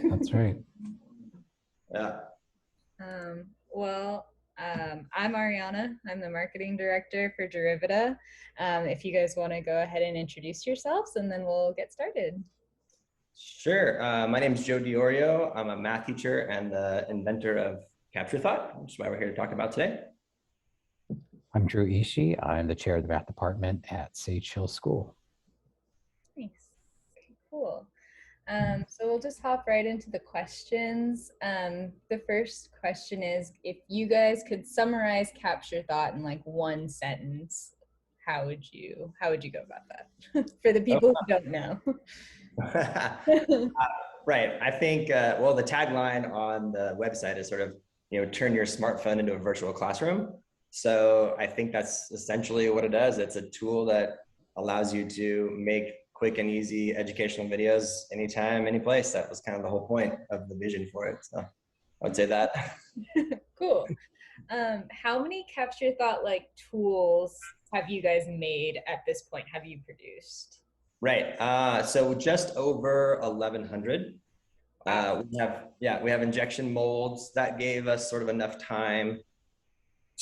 That's right. Yeah. I'm Ariana. I'm the marketing director for Derivita. If you guys want to go ahead and introduce yourselves, and then we'll get started. Sure. My name is Joe Diorio. I'm a math teacher and the inventor of Capture Thought, which is why we're here to talk about today. I'm Drew Ishii. I'm the chair of the math department at Sage Hill School. Nice. Cool. So we'll just hop right into the questions. The first question is, if you guys could summarize Capture Thought in like one sentence, how would you go about that for the people who don't know? Right. I think, well, the tagline on the website is sort of, turn your smartphone into a virtual classroom. So I think that's essentially what it does. It's a tool that allows you to make quick and easy educational videos anytime, any place. That was kind of the whole point of the vision for it. So I would say that. Cool. How many Capture Thought like tools have you guys made at this point? Have you produced? Right. So just over 1,100. We have injection molds that gave us sort of enough time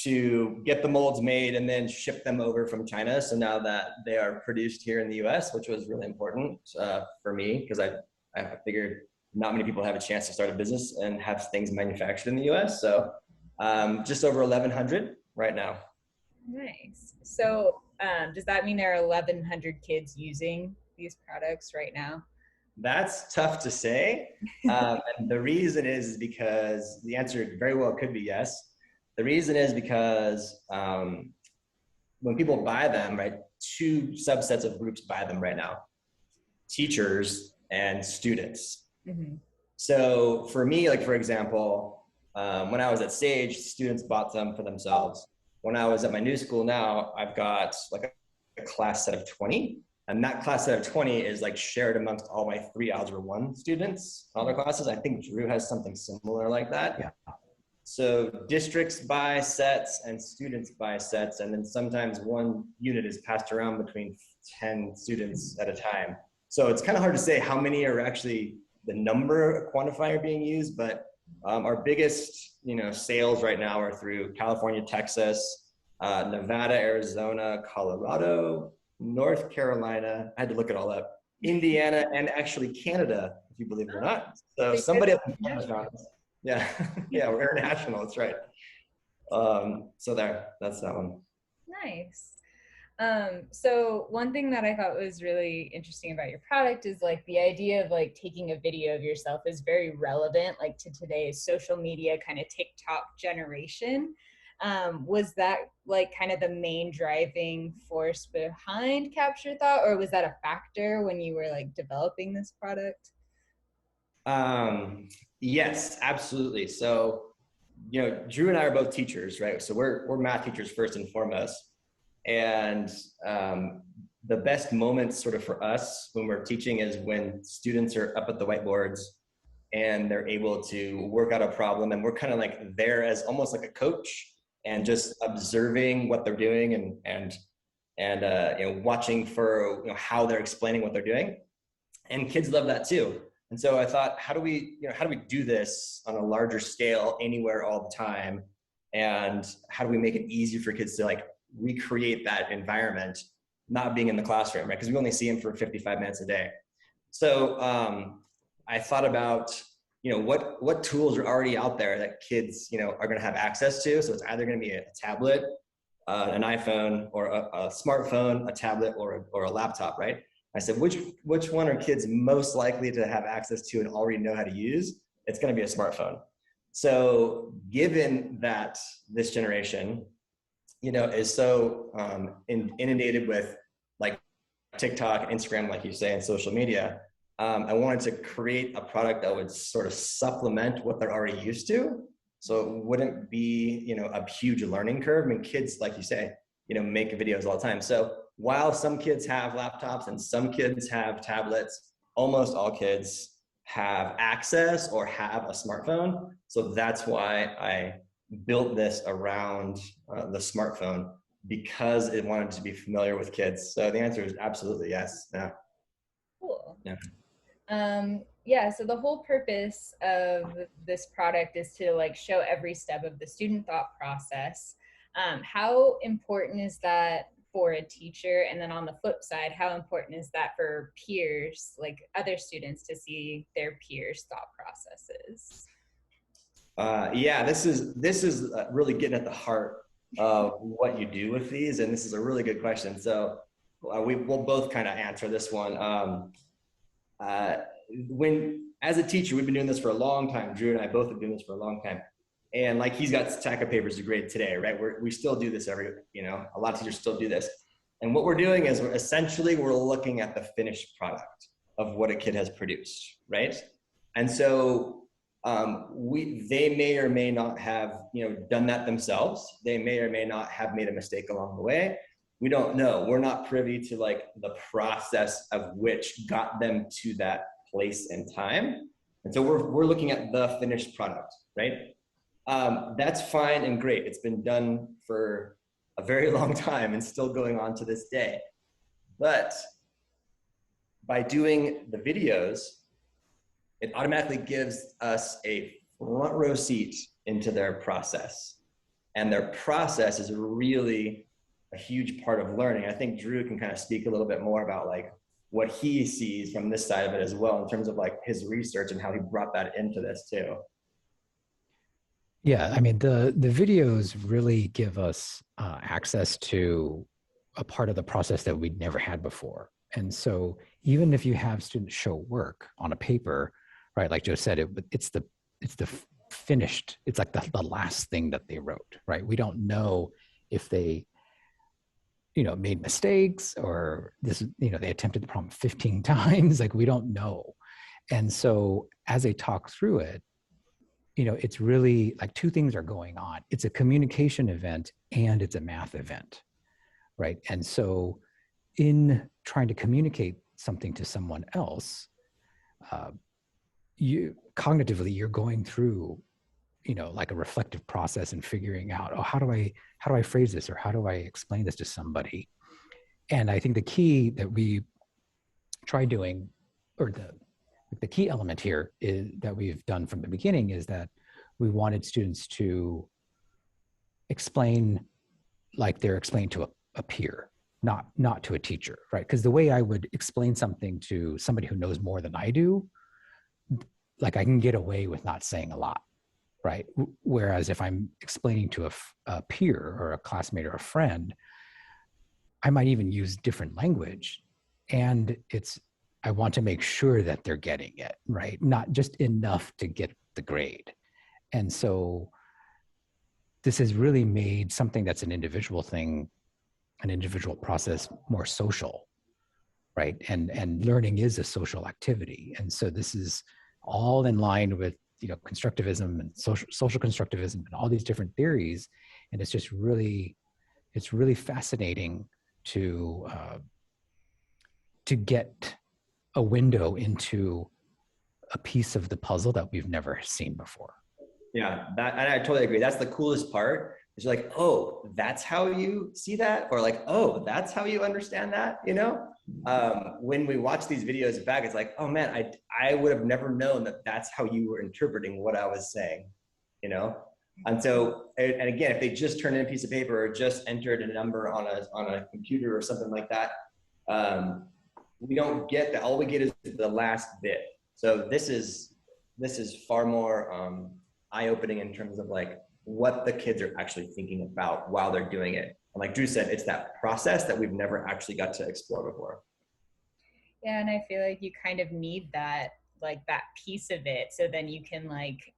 to get the molds made and then ship them over from China. So now that they are produced here in the US, which was really important for me, because I figured not many people have a chance to start a business and have things manufactured in the US. So just over 1,100 right now. Nice. So does that mean there are 1,100 kids using these products right now? That's tough to say. And the reason is because the answer very well could be yes. The reason is because when people buy them, right, two subsets of groups buy them right now: teachers and students. Mm-hmm. So for me, like for example, when I was at Sage, students bought them for themselves. When I was at my new school now, I've got like a class set of 20. And that class set of 20 is like shared amongst all my 3 Algebra 1 students, all their classes. I think Drew has something similar like that. Yeah. So districts buy sets and students buy sets, and then sometimes one unit is passed around between 10 students at a time. So it's kind of hard to say how many are actually the number quantifier being used, but our biggest sales right now are through California, Texas, Nevada, Arizona, Colorado, North Carolina, I had to look it all up, Indiana, and actually Canada, if you believe it or not. So somebody up in Canada found us. Yeah, yeah, we're international, that's right. So that's that one. Nice. So one thing that I thought was really interesting about your product is like the idea of like taking a video of yourself is very relevant like to today's social media kind of TikTok generation. Was that like kind of the main driving force behind Capture Thought, or was that a factor when you were like developing this product? Yes, absolutely. So, Drew and I are both teachers, right? So we're math teachers first and foremost. And the best moments sort of for us when we're teaching is when students are up at the whiteboards and they're able to work out a problem, and we're kind of like there as almost like a coach and just observing what they're doing and watching for how they're explaining what they're doing. And kids love that too. And so I thought, how do we do this on a larger scale anywhere all the time? And how do we make it easy for kids to like recreate that environment, not being in the classroom, right? Because we only see them for 55 minutes a day. So I thought about, what tools are already out there that kids, are going to have access to. So it's either going to be a tablet, an iPhone, or a smartphone, a tablet, or a laptop, right? I said, which one are kids most likely to have access to and already know how to use? It's going to be a smartphone. So given that this generation, is so inundated with like TikTok, Instagram, like you say, and social media, I wanted to create a product that would sort of supplement what they're already used to. So it wouldn't be, a huge learning curve. I mean, kids, like you say, make videos all the time. So while some kids have laptops and some kids have tablets, almost all kids have access or have a smartphone. So that's why I built this around the smartphone, because it wanted to be familiar with kids. So the answer is absolutely yes. Yeah. Cool. Yeah. Yeah, so the whole purpose of this product is to like show every step of the student thought process. How important is that for a teacher? And then on the flip side, how important is that for peers, like other students, to see their peers' thought processes? Yeah, this is really getting at the heart of what you do with these, and this is a really good question. So we'll both kind of answer this one. Uh, when as a teacher, we've been doing this for a long time. Drew and I both have been doing this for a long time, and like he's got a stack of papers to grade today, right? We still do this a lot of teachers still do this, and what we're doing is we're looking at the finished product of what a kid has produced, right? And so they may or may not have done that themselves. They may or may not have made a mistake along the way. We don't know. We're not privy to like the process of which got them to that place and time. And so we're looking at the finished product, right? That's fine and great. It's been done for a very long time and still going on to this day. But by doing the videos, it automatically gives us a front row seat into their process. And their process is really a huge part of learning. I think Drew can kind of speak a little bit more about like what he sees from this side of it as well, in terms of like his research and how he brought that into this too. Yeah, I mean, the videos really give us access to a part of the process that we'd never had before. And so even if you have students show work on a paper, right, like Joe said, it's the finished, it's like the last thing that they wrote, right? We don't know if they made mistakes, or they attempted the problem 15 times. Like, we don't know. And so as they talk through it, it's really like two things are going on. It's a communication event and it's a math event, right? And so in trying to communicate something to someone else, you're going through, like a reflective process and figuring out, oh, how do I phrase this, or how do I explain this to somebody? And I think the key that we try doing, or the key element here is that we've done from the beginning, is that we wanted students to explain like they're explaining to a peer, not to a teacher, right? Because the way I would explain something to somebody who knows more than I do, like I can get away with not saying a lot, right? Whereas if I'm explaining to a peer or a classmate or a friend, I might even use different language, and I want to make sure that they're getting it, right? Not just enough to get the grade. And so this has really made something that's an individual thing, an individual process, more social, right? And learning is a social activity. And so this is all in line with constructivism and social constructivism and all these different theories. And it's really fascinating to get a window into a piece of the puzzle that we've never seen before. Yeah, and I totally agree. That's the coolest part. Is you're like, oh, that's how you see that, or like, oh, that's how you understand that. When we watch these videos back, it's like, oh man, I would have never known that that's how you were interpreting what I was saying. And so, and again, if they just turned in a piece of paper or just entered a number on a computer or something like that, we don't get that. All we get is the last bit. So this is far more eye-opening in terms of like what the kids are actually thinking about while they're doing it. And like Drew said, it's that process that we've never actually got to explore before. Yeah, and I feel like you kind of need that piece of it, so then you can like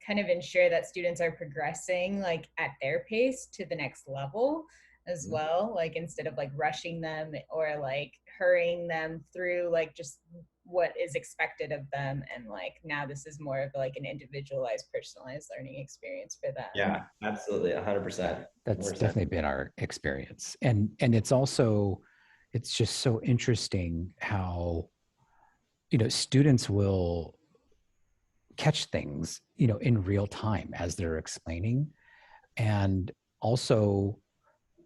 kind of ensure that students are progressing like at their pace to the next level as well, like instead of like rushing them or like hurrying them through like just what is expected of them, and like now this is more of like an individualized, personalized learning experience for them. Yeah, absolutely, 100%. That's definitely been our experience. And it's just so interesting how students will catch things in real time as they're explaining. And also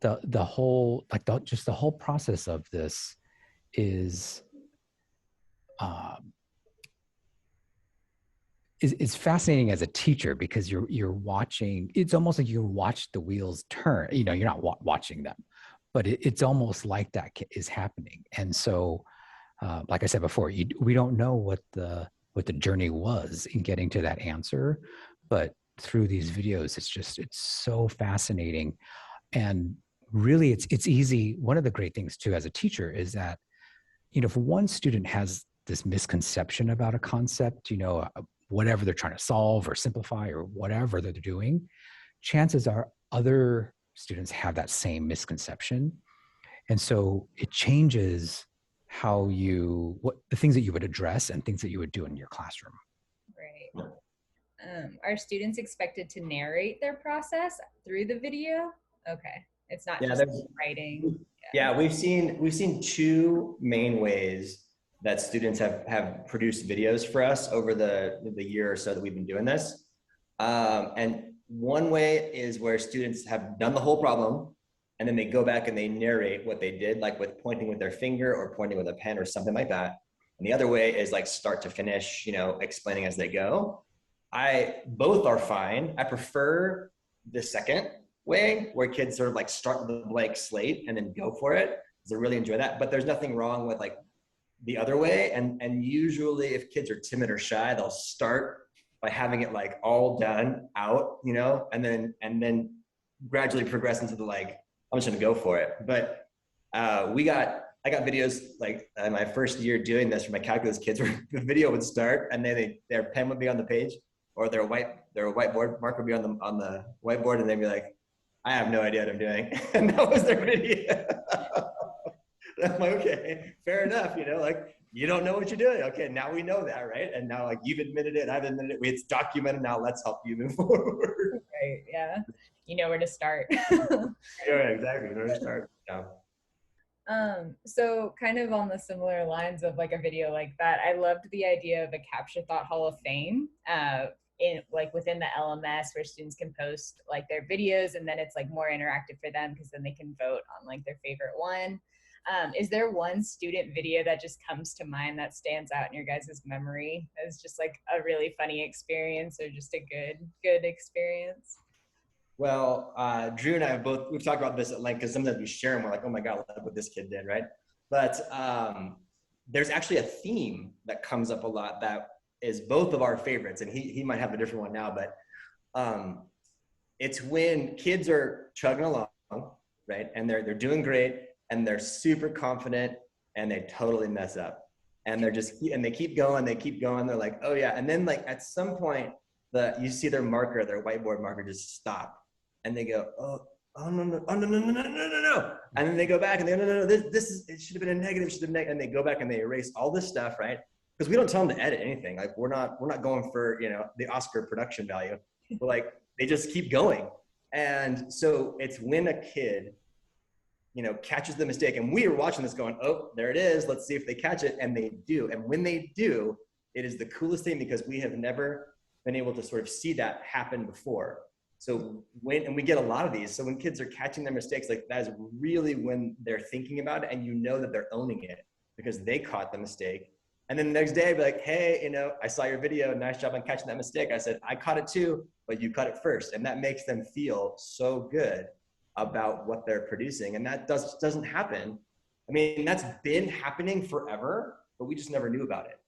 the whole just the whole process of this is is fascinating as a teacher, because you're watching, it's almost like you watch the wheels turn. You know, you're not watching them, but it's almost like that is happening. And so, like I said before, we don't know what the journey was in getting to that answer, but through these videos, it's so fascinating. And really, it's easy. One of the great things too as a teacher is that, you know, if one student has this misconception about a concept, you know, whatever they're trying to solve or simplify or whatever that they're doing, chances are other students have that same misconception. And so it changes what the things that you would address and things that you would do in your classroom. Right. Are students expected to narrate their process through the video? Okay. It's not just writing. Yeah, we've seen two main ways that students have produced videos for us over the year or so that we've been doing this. And one way is where students have done the whole problem, and then they go back and they narrate what they did, like with pointing with their finger or pointing with a pen or something like that. And the other way is like start to finish, you know, explaining as they go. Both are fine. I prefer the second way, where kids sort of like start with a blank slate and then go for it, because I really enjoy that. But there's nothing wrong with like the other way. And usually if kids are timid or shy, they'll start by having it like all done out, you know, and then gradually progress into the like, I'm just gonna go for it. But I got videos like in my first year doing this for my calculus kids, where the video would start and then their pen would be on the page, or their whiteboard marker would be on the whiteboard, and they'd be like, I have no idea what I'm doing. And that was their video. I'm like, okay, fair enough. You know, like, you don't know what you're doing. Okay, now we know that, right? And now like you've admitted it, I've admitted it. It's documented now. Let's help you move forward. Right. Yeah. You know where to start. Yeah, exactly. Where to start. Yeah. So kind of on the similar lines of like a video like that, I loved the idea of a Capture Thought Hall of Fame in like within the LMS, where students can post like their videos, and then it's like more interactive for them, because then they can vote on like their favorite one. Is there one student video that just comes to mind that stands out in your guys' memory as just like a really funny experience, or just a good experience? Well, Drew and I we've talked about this at length, because sometimes we share them. We're like, oh my God, look what this kid did, right? But there's actually a theme that comes up a lot that is both of our favorites, and he might have a different one now, but it's when kids are chugging along, right? And they're doing great, and they're super confident, and they totally mess up. And they keep going. They're like, oh yeah. And then like at some point, you see their whiteboard marker just stop. And they go, oh no. And then they go back and they go, no, it should have been a negative, and they go back and they erase all this stuff, right? Because we don't tell them to edit anything. Like we're not going for, you know, the Oscar production value. But like they just keep going. And so it's when a kid, you know, catches the mistake, and we are watching this going, oh, there it is. Let's see if they catch it. And they do. And when they do, it is the coolest thing, because we have never been able to sort of see that happen before. So and we get a lot of these. So when kids are catching their mistakes, like that is really when they're thinking about it, and you know that they're owning it because they caught the mistake. And then the next day I'd be like, hey, you know, I saw your video. Nice job on catching that mistake. I said, I caught it too, but you caught it first. And that makes them feel so good about what they're producing. And that doesn't happen. I mean, that's been happening forever, but we just never knew about it,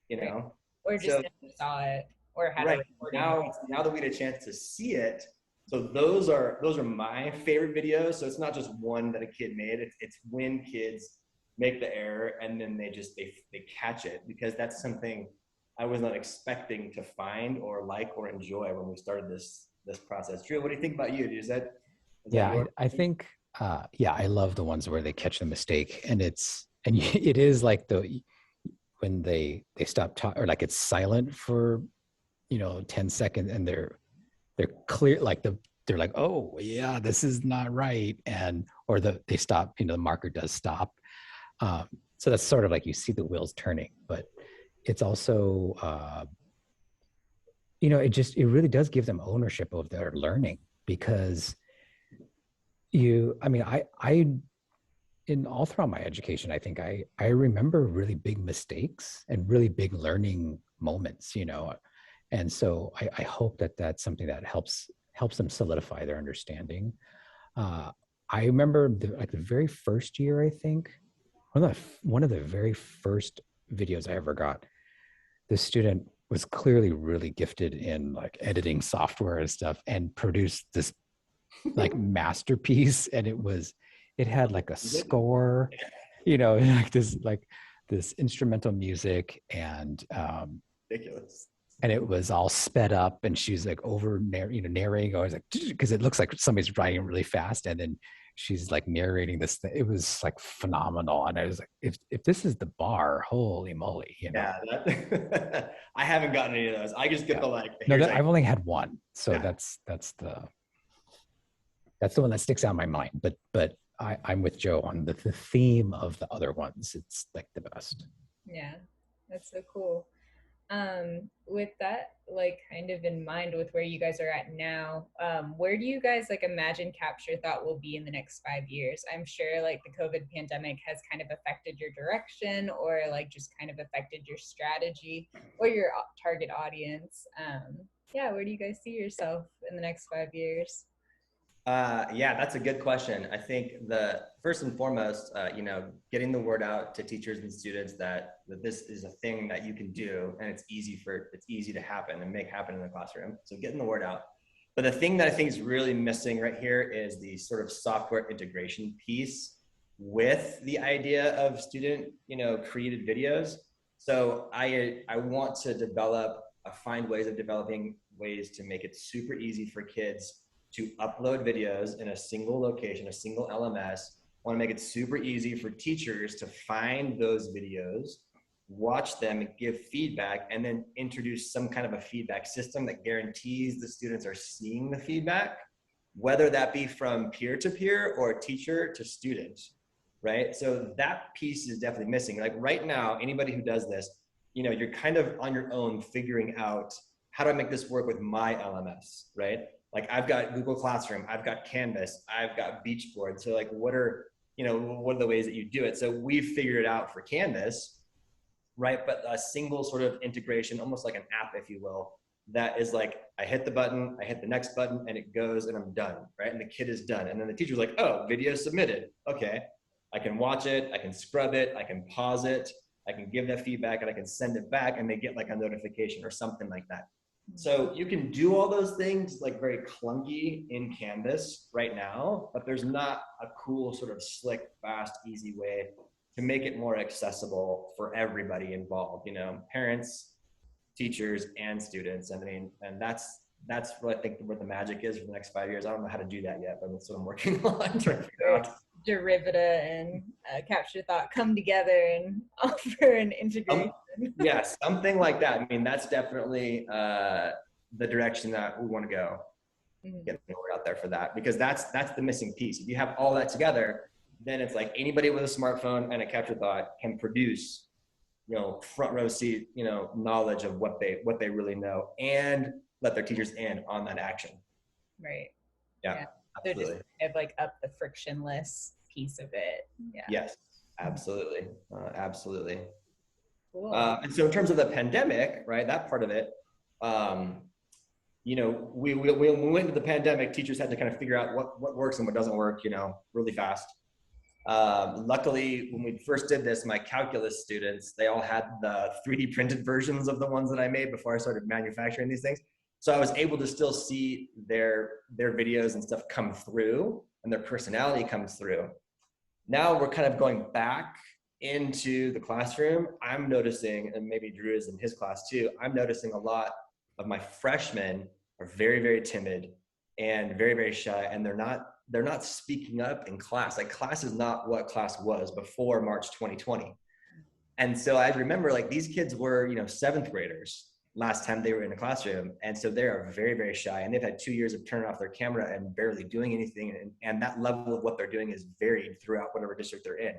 you know? Or just never saw it. Or had right. Now that we had a chance to see it, so those are my favorite videos. So it's not just one that a kid made. It's when kids make the error and then they catch it, because that's something I was not expecting to find or like or enjoy when we started this process. Drew, what do you think about you? I think I love the ones where they catch the mistake, and it is like when they stop talking, or like it's silent for 10 seconds, and they're clear, like they're like, oh yeah, this is not right, or they stop, the marker does stop. So that's sort of like you see the wheels turning, but it's also it really does give them ownership of their learning, because I in all throughout my education, I think I remember really big mistakes and really big learning moments, And so I hope that that's something that helps them solidify their understanding. I remember the very first year, I think, one of the very first videos I ever got, the student was clearly really gifted in like editing software and stuff, and produced this like masterpiece. And it had like a score, like this instrumental music, and Ridiculous. and it was all sped up, and she's like narrating. I was like, because it looks like somebody's writing really fast, and then she's like narrating this thing. It was like phenomenal. And I was like, if this is the bar, holy moly, Yeah, I haven't gotten any of those. I just get the like. No, I've only had one, so that's the one that sticks out in my mind. But I'm with Joe on the theme of the other ones. It's like the best. Yeah, that's so cool. With that like kind of in mind with where you guys are at now, where do you guys like imagine Capture Thought will be in the next 5 years? I'm sure like the COVID pandemic has kind of affected your direction, or like just kind of affected your strategy or your target audience. Yeah, where do you guys see yourself in the next 5 years? Yeah, that's a good question. I think the first and foremost, getting the word out to teachers and students that this is a thing that you can do, and it's easy to happen and make happen in the classroom. So getting the word out. But the thing that I think is really missing right here is the sort of software integration piece with the idea of student, created videos. So I want to find ways of developing ways to make it super easy for kids to upload videos in a single location, a single LMS. I want to make it super easy for teachers to find those videos, watch them, give feedback, and then introduce some kind of a feedback system that guarantees the students are seeing the feedback, whether that be from peer to peer or teacher to student, right? So that piece is definitely missing. Like right now, anybody who does this, you're kind of on your own figuring out, how do I make this work with my LMS, right? Like I've got Google Classroom, I've got Canvas, I've got Beachboard. So like, what are the ways that you do it? So we've figured it out for Canvas, right? But a single sort of integration, almost like an app, if you will, that is like, I hit the button, I hit the next button, and it goes, and I'm done, right? And the kid is done. And then the teacher's like, oh, video submitted. Okay, I can watch it, I can scrub it, I can pause it, I can give that feedback, and I can send it back, and they get like a notification or something like that. So you can do all those things like very clunky in Canvas right now, but there's not a cool sort of slick, fast, easy way to make it more accessible for everybody involved, parents, teachers, and students. And that's what I think what the magic is for the next 5 years. I don't know how to do that yet, but that's what I'm working on, trying to figure out. Derivita and Capture Thought come together and offer an integration. Yeah, something like that. I mean, that's definitely the direction that we want to go. Get the word out there for that, because that's the missing piece. If you have all that together, then it's like anybody with a smartphone and a Capture Thought can produce, front row seat, knowledge of what they really know, and let their teachers in on that action. Right. Yeah. So just kind of like up the frictionless piece of it. Yeah. Yes, absolutely. Absolutely. Cool. And so in terms of the pandemic, right, that part of it, we went into the pandemic, teachers had to kind of figure out what works and what doesn't work, really fast. Luckily, when we first did this, my calculus students, they all had the 3D printed versions of the ones that I made before I started manufacturing these things. So I was able to still see their videos and stuff come through, and their personality comes through. Now we're kind of going back into the classroom. I'm noticing, and maybe Drew is in his class too, I'm noticing a lot of my freshmen are very, very timid and very, very shy, and they're not speaking up in class. Like class is not what class was before March 2020. And so I remember like these kids were, 7th graders last time they were in the classroom. And so they are very, very shy, and they've had 2 years of turning off their camera and barely doing anything. And that level of what they're doing is varied throughout whatever district they're in.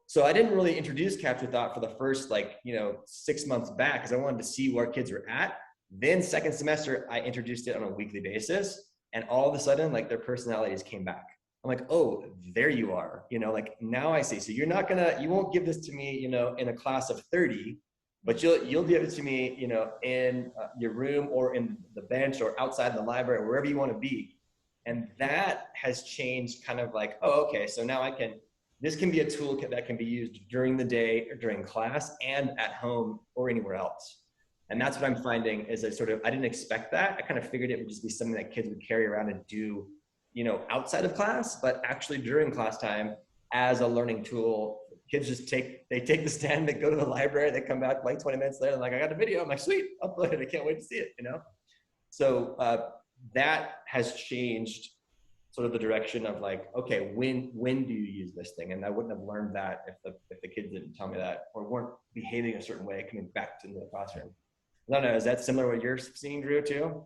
So I didn't really introduce Capture Thought for the first 6 months back, because I wanted to see where kids were at. Then second semester, I introduced it on a weekly basis, and all of a sudden, like their personalities came back. I'm like, oh, there you are. Now I see. So you won't give this to me, in a class of 30. but you'll give it to me, you know, in your room or in the bench or outside the library, wherever you want to be. And that has changed kind of like, oh, okay, so now this can be a toolkit that can be used during the day or during class and at home or anywhere else. And that's what I'm finding is I didn't expect that. I kind of figured it would just be something that kids would carry around and do, you know, outside of class, but actually during class time as a learning tool. Kids just take the stand, they go to the library, they come back like 20 minutes later, like, I got a video. I'm like, sweet, upload it. I can't wait to see it, you know? So that has changed sort of the direction of like, okay, when do you use this thing? And I wouldn't have learned that if the kids didn't tell me that or weren't behaving a certain way coming back to the classroom. I don't know, is that similar to what you're seeing, Drew, too?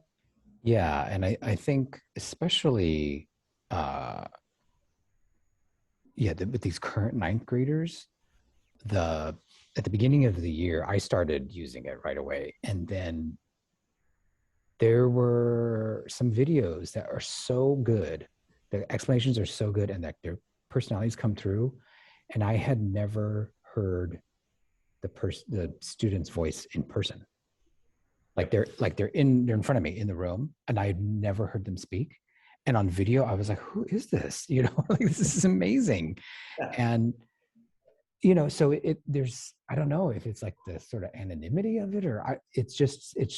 Yeah, and I think especially with these current ninth graders, at the beginning of the year, I started using it right away. And then there were some videos that are so good, the explanations are so good, and that their personalities come through. And I had never heard the student's voice in person. They're in front of me in the room, and I had never heard them speak. And on video, I was like, who is this? You know, like, this is amazing. Yeah. And, you know, so there's, I don't know if it's like the sort of anonymity of it, or it's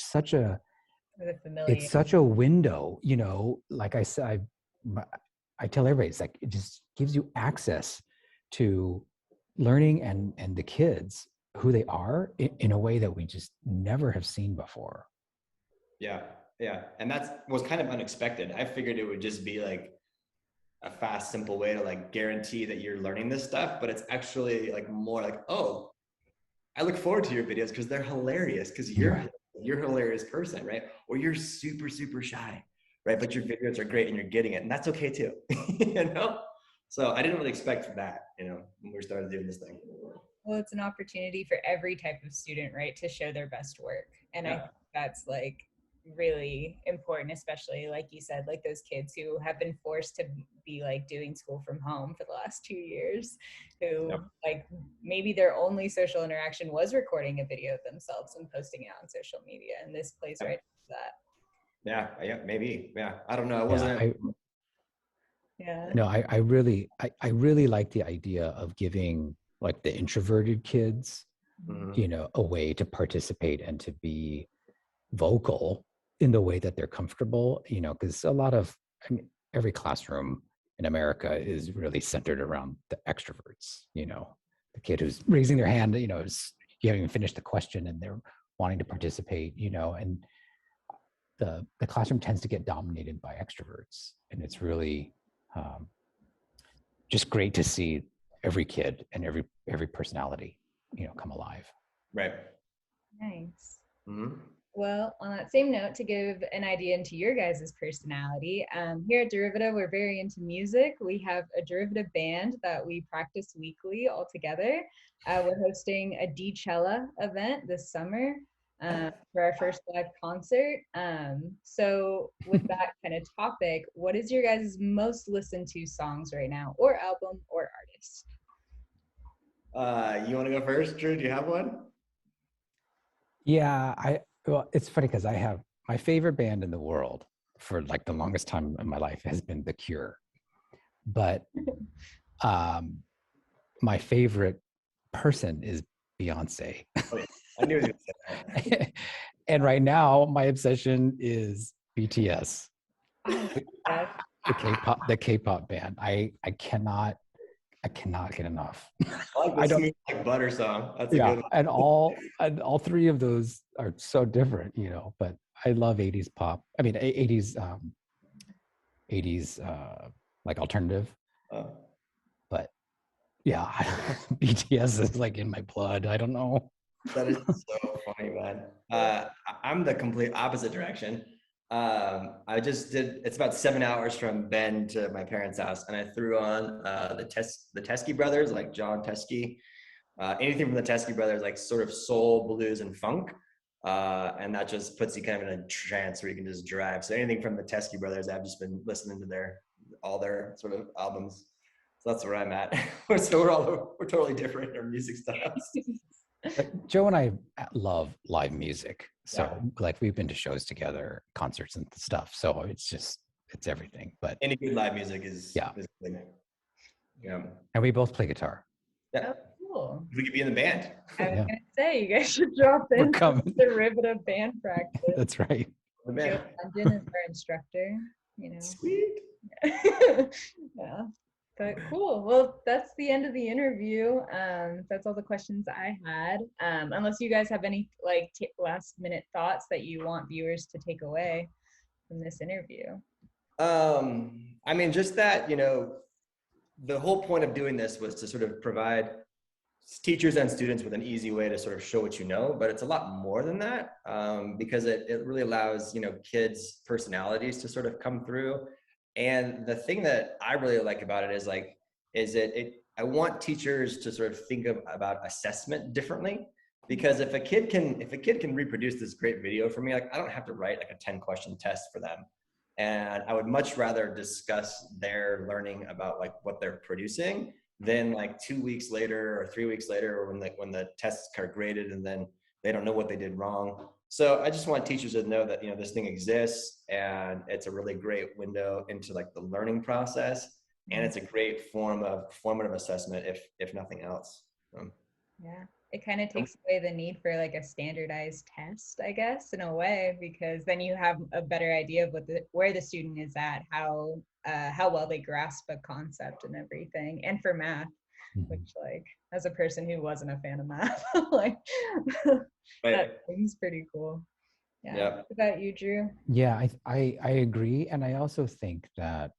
such a window, you know, like I said, I tell everybody, it's like, it just gives you access to learning and the kids, who they are in a way that we just never have seen before. Yeah. Yeah. And that was kind of unexpected. I figured it would just be like a fast, simple way to like guarantee that you're learning this stuff, but it's actually like more like, oh, I look forward to your videos because they're hilarious because you're a hilarious person, right? Or you're super, super shy, right? But your videos are great and you're getting it. And that's okay too, you know? So I didn't really expect that, you know, when we started doing this thing. Well, it's an opportunity for every type of student, right, to show their best work. And I think that's like really important, especially like you said, like those kids who have been forced to be like doing school from home for the last 2 years, who like maybe their only social interaction was recording a video of themselves and posting it on social media, and this plays right into that. Yeah, maybe. Yeah, I don't know. It wasn't. No, I really like the idea of giving like the introverted kids, you know, a way to participate and to be vocal in the way that they're comfortable, you know, because every classroom in America is really centered around the extroverts, you know, the kid who's raising their hand, you know, you haven't even finished the question and they're wanting to participate, you know, and the classroom tends to get dominated by extroverts. And it's really just great to see every kid and every personality, you know, come alive. Right. Nice. Mm-hmm. Well, on that same note, to give an idea into your guys' personality, here at Derivita, we're very into music. We have a Derivita band that we practice weekly all together. We're hosting a D-Cella event this summer for our first live concert. So with that kind of topic, what is your guys' most listened to songs right now, or album, or artist? You want to go first, Drew? Do you have one? Yeah, well, it's funny because I have my favorite band in the world for like the longest time in my life has been The Cure. But my favorite person is Beyonce. Oh, yeah. I knew he was going to say that. And right now, my obsession is BTS, the K-pop band. I cannot get enough. I like the Smooth Like Butter song. That's a good one. And all three of those are so different, you know. But I love 80s pop. I mean, 80s like alternative. But yeah, BTS is like in my blood. I don't know. That is so funny, man. I'm the complete opposite direction. It's about 7 hours from Bend to my parents' house, and I threw on the Teskey brothers, like John Teskey. Anything from the Teskey brothers, like sort of soul, blues, and funk. And that just puts you kind of in a trance where you can just drive. So anything from the Teskey brothers, I've just been listening to all their sort of albums. So that's where I'm at. So we're totally different in our music styles. But Joe and I love live music. So Yeah. like we've been to shows together, concerts and stuff. So it's everything. But Any good live music yeah. is good. Yeah. And we both play guitar. Yeah. Oh, cool. We could be in the band. I was Yeah. gonna say you guys should drop We're in coming. the Derivita band practice. That's right. The Joe band. London is our instructor, you know. Sweet. Yeah. But cool. Well, that's the end of the interview. That's all the questions I had. Unless you guys have any like last minute thoughts that you want viewers to take away from this interview. I mean, just that, you know, the whole point of doing this was to sort of provide teachers and students with an easy way to sort of show what you know, but it's a lot more than that, because it really allows, you know, kids' personalities to sort of come through. And the thing that I really like about it is I want teachers to sort of think about assessment differently, because if a kid can reproduce this great video for me, like I don't have to write like a 10-question test for them. And I would much rather discuss their learning about like what they're producing than like 2 weeks later or 3 weeks later, or when the tests are graded and then they don't know what they did wrong. So I just want teachers to know that, you know, this thing exists and it's a really great window into like the learning process, and it's a great form of formative assessment if nothing else. Yeah. It kind of takes away the need for like a standardized test, I guess, in a way, because then you have a better idea of where the student is at, how well they grasp a concept and everything. And for math, which like as a person who wasn't a fan of math, like that seems pretty cool. Yeah. Yep. What about you, Drew? Yeah, I agree. And I also think that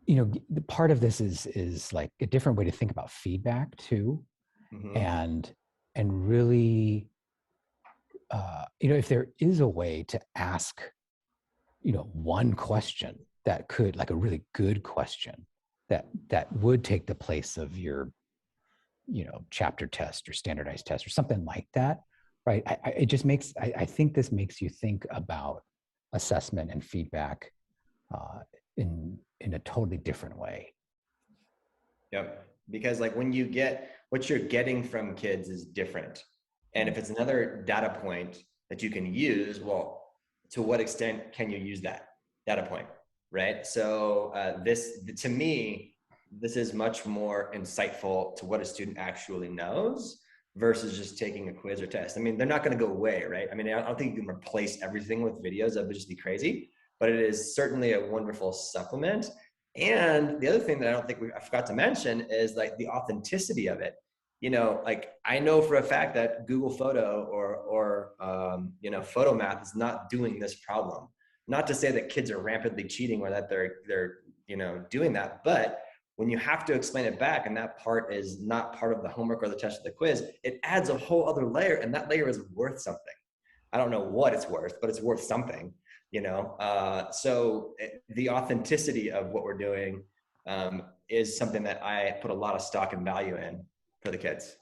you know, the part of this is like a different way to think about feedback too. Mm-hmm. And really you know, if there is a way to ask, you know, one question that could, like a really good question that would take the place of your, you know, chapter test or standardized test or something like that, right? It just makes, I think this makes you think about assessment and feedback in a totally different way. Yep. Because like when you get what you're getting from kids is different. And if it's another data point that you can use, well, to what extent can you use that data point, right? So to me, this is much more insightful to what a student actually knows versus just taking a quiz or test. I mean, they're not going to go away, right? I mean, I don't think you can replace everything with videos. That would just be crazy. But it is certainly a wonderful supplement. And the other thing that I don't think I forgot to mention is like the authenticity of it. You know, like I know for a fact that Google Photo or you know, Photo Math is not doing this problem. Not to say that kids are rampantly cheating or that they're you know, doing that, but when you have to explain it back and that part is not part of the homework or the test or the quiz, it adds a whole other layer, and that layer is worth something. I don't know what it's worth, but it's worth something, you know? So the authenticity of what we're doing is something that I put a lot of stock and value in for the kids.